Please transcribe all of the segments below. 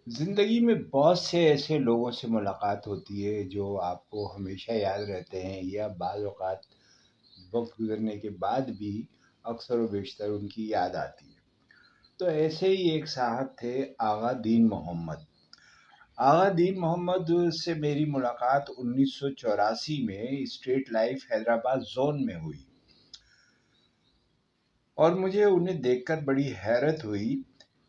زندگی میں بہت سے ایسے لوگوں سے ملاقات ہوتی ہے جو آپ کو ہمیشہ یاد رہتے ہیں، یا بعض اوقات وقت گزرنے کے بعد بھی اکثر و بیشتر ان کی یاد آتی ہے۔ تو ایسے ہی ایک صاحب تھے، آغا دین محمد۔ آغا دین محمد سے میری ملاقات 1984 میں اسٹریٹ لائف حیدرآباد زون میں ہوئی، اور مجھے انہیں دیکھ کر بڑی حیرت ہوئی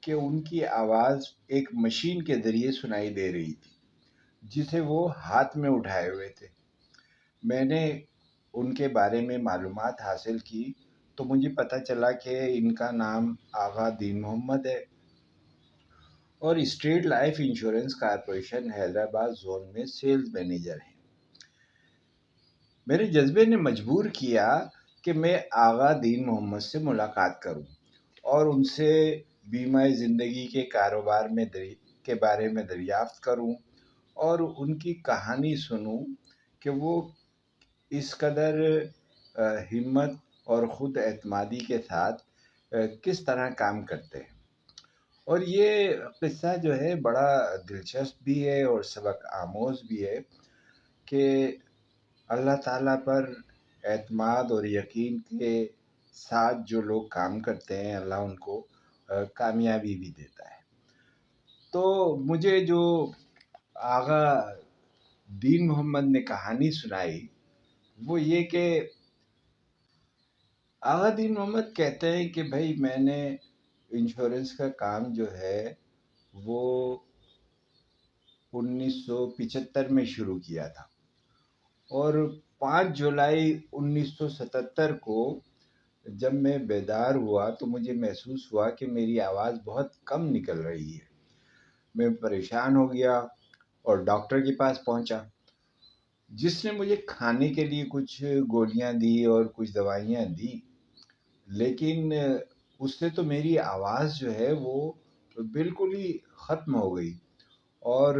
کہ ان کی آواز ایک مشین کے ذریعے سنائی دے رہی تھی جسے وہ ہاتھ میں اٹھائے ہوئے تھے۔ میں نے ان کے بارے میں معلومات حاصل کی تو مجھے پتہ چلا کہ ان کا نام آغا دین محمد ہے، اور state life insurance corporation Hyderabad zone میں سیلز مینیجر ہیں۔ میرے جذبے نے مجبور کیا کہ میں آغا دین محمد سے ملاقات کروں اور ان سے بیمہ زندگی کے کاروبار کے بارے میں دریافت کروں اور ان کی کہانی سنوں کہ وہ اس قدر ہمت اور خود اعتمادی کے ساتھ کس طرح کام کرتے ہیں۔ اور یہ قصہ جو ہے بڑا دلچسپ بھی ہے اور سبق آموز بھی ہے کہ اللہ تعالیٰ پر اعتماد اور یقین کے ساتھ جو لوگ کام کرتے ہیں، اللہ ان کو کامیابی بھی دیتا ہے۔ تو مجھے جو آغا دین محمد نے کہانی سنائی وہ یہ کہ آغا دین محمد کہتے ہیں کہ بھائی میں نے انشورنس کا کام جو ہے وہ 1975 میں شروع کیا تھا، اور 5 جولائی 1977 کو جب میں بیدار ہوا تو مجھے محسوس ہوا کہ میری آواز بہت کم نکل رہی ہے۔ میں پریشان ہو گیا اور ڈاکٹر کے پاس پہنچا، جس نے مجھے کھانے کے لیے کچھ گولیاں دی اور کچھ دوائیاں دی، لیکن اس سے تو میری آواز جو ہے وہ بالکل ہی ختم ہو گئی، اور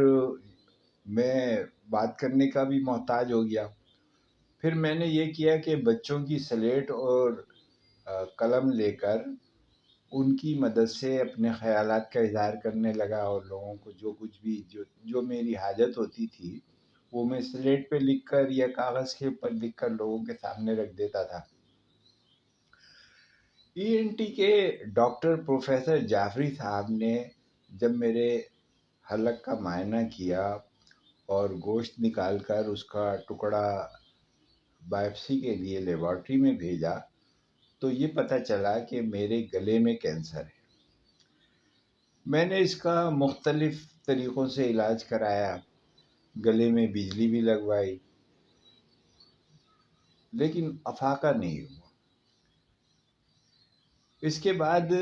میں بات کرنے کا بھی محتاج ہو گیا۔ پھر میں نے یہ کیا کہ بچوں کی سلیٹ اور قلم لے کر ان کی مدد سے اپنے خیالات کا اظہار کرنے لگا، اور لوگوں کو جو کچھ بھی جو میری حاجت ہوتی تھی وہ میں سلیٹ پہ لکھ کر یا کاغذ کے اوپر لکھ کر لوگوں کے سامنے رکھ دیتا تھا۔ ای این ٹی کے ڈاکٹر پروفیسر جعفری صاحب نے جب میرے حلق کا معائنہ کیا اور گوشت نکال کر اس کا ٹکڑا بائپسی کے لیے لیبارٹری میں بھیجا تو یہ پتہ چلا کہ میرے گلے میں کینسر ہے۔ میں نے اس کا مختلف طریقوں سے علاج کرایا، گلے میں بجلی بھی لگوائی، لیکن افاقہ نہیں ہوا۔ اس کے بعد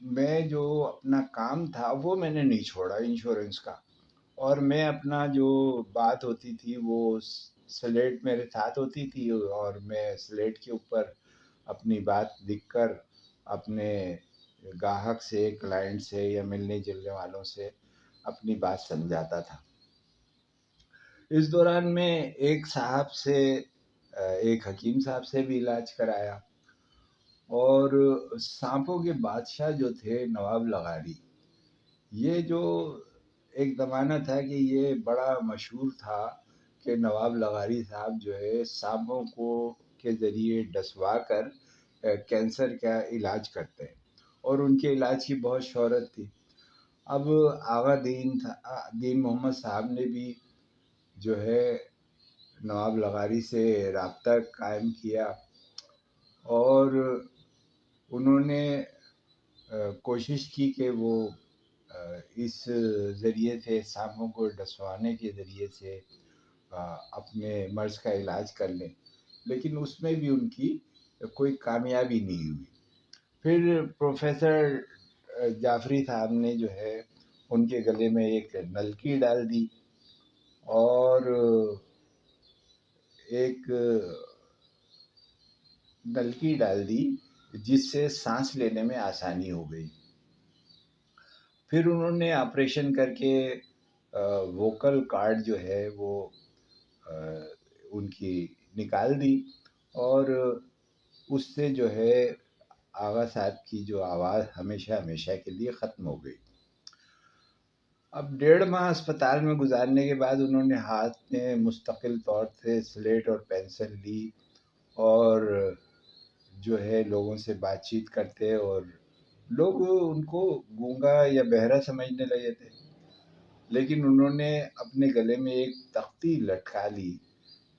میں جو اپنا کام تھا وہ میں نے نہیں چھوڑا انشورنس کا، اور میں اپنا جو بات ہوتی تھی وہ سلیٹ میرے ساتھ ہوتی تھی، اور میں سلیٹ کے اوپر اپنی بات لکھ کر اپنے گاہک سے، کلائنٹ سے یا ملنے جلنے والوں سے اپنی بات سمجھاتا تھا۔ اس دوران میں ایک حکیم صاحب سے بھی علاج کرایا، اور سانپوں کے بادشاہ جو تھے نواب لغاری، یہ جو ایک زمانہ تھا کہ یہ بڑا مشہور تھا کہ نواب لغاری صاحب جو ہے سانپوں کے ذریعے ڈسوا کر کینسر کا علاج کرتے ہیں، اور ان کے علاج کی بہت شہرت تھی۔ اب آغا دین محمد صاحب نے بھی جو ہے نواب لغاری سے رابطہ قائم کیا، اور انہوں نے کوشش کی کہ وہ اس ذریعے سے سانپوں کو ڈسوانے کے ذریعے سے اپنے مرض کا علاج کر لیں، لیکن اس میں بھی ان کی کوئی کامیابی نہیں ہوئی۔ پھر پروفیسر جعفری صاحب نے جو ہے ان کے گلے میں ایک نلکی ڈال دی، اور جس سے سانس لینے میں آسانی ہو گئی۔ پھر انہوں نے آپریشن کر کے ووکل کارڈ جو ہے وہ ان کی نکال دی، اور اس سے جو ہے آغا صاحب کی جو آواز ہمیشہ ہمیشہ کے لیے ختم ہو گئی۔ اب 1.5 ماہ اسپتال میں گزارنے کے بعد انہوں نے ہاتھ میں مستقل طور سے سلیٹ اور پینسل لی، اور جو ہے لوگوں سے بات چیت کرتے، اور لوگ ان کو گونگا یا بہرا سمجھنے لگے تھے، لیکن انہوں نے اپنے گلے میں ایک تختی لٹکا لی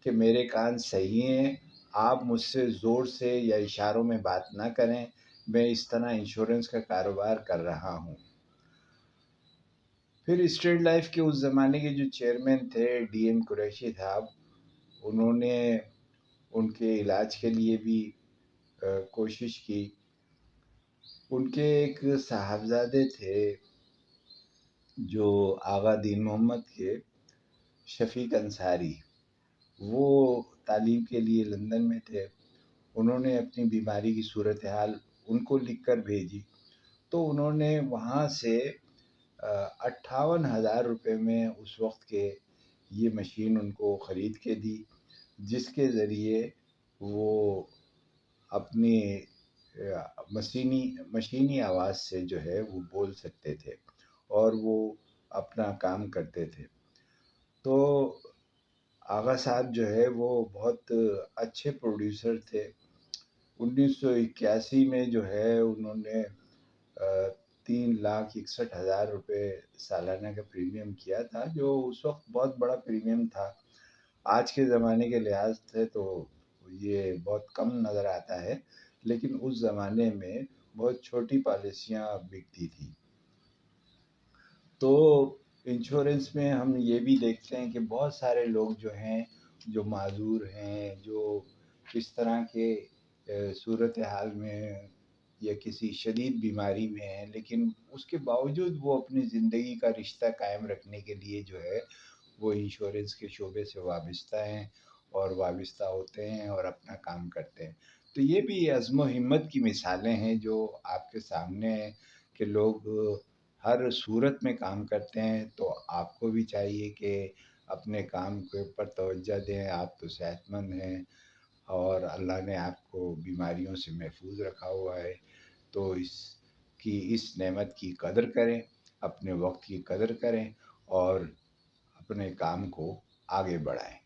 کہ میرے کان صحیح ہیں، آپ مجھ سے زور سے یا اشاروں میں بات نہ کریں، میں اس طرح انشورنس کا کاروبار کر رہا ہوں۔ پھر اسٹیٹ لائف کے اس زمانے کے جو چیئرمین تھے ڈی ایم قریشی صاحب، انہوں نے ان کے علاج کے لیے بھی کوشش کی۔ ان کے ایک صاحبزادے تھے جو آغا دین محمد کے، شفیق انصاری، وہ تعلیم کے لیے لندن میں تھے۔ انہوں نے اپنی بیماری کی صورتحال ان کو لکھ کر بھیجی، تو انہوں نے وہاں سے 58,000 روپے میں اس وقت کے یہ مشین ان کو خرید کے دی، جس کے ذریعے وہ اپنی مشینی آواز سے جو ہے وہ بول سکتے تھے اور وہ اپنا کام کرتے تھے۔ تو آغا صاحب جو ہے وہ بہت اچھے پروڈیوسر تھے۔ 1981 میں جو ہے انہوں نے 3,61,000 روپے سالانہ کا پریمیم کیا تھا، جو اس وقت بہت بڑا پریمیم تھا۔ آج کے زمانے کے لحاظ سے تو یہ بہت کم نظر آتا ہے، لیکن اس زمانے میں بہت چھوٹی پالیسیاں بکتی تھیں۔ تو انشورنس میں ہم یہ بھی دیکھتے ہیں کہ بہت سارے لوگ جو ہیں، جو معذور ہیں، جو اس طرح کے صورتحال میں یا کسی شدید بیماری میں ہیں، لیکن اس کے باوجود وہ اپنی زندگی کا رشتہ قائم رکھنے کے لیے جو ہے وہ انشورنس کے شعبے سے وابستہ ہیں اور وابستہ ہوتے ہیں اور اپنا کام کرتے ہیں۔ تو یہ بھی عزم و ہمت کی مثالیں ہیں جو آپ کے سامنے ہیں کہ لوگ ہر صورت میں کام کرتے ہیں۔ تو آپ کو بھی چاہیے کہ اپنے کام کے اوپر توجہ دیں۔ آپ تو صحت مند ہیں اور اللہ نے آپ کو بیماریوں سے محفوظ رکھا ہوا ہے، تو اس نعمت کی قدر کریں، اپنے وقت کی قدر کریں اور اپنے کام کو آگے بڑھائیں۔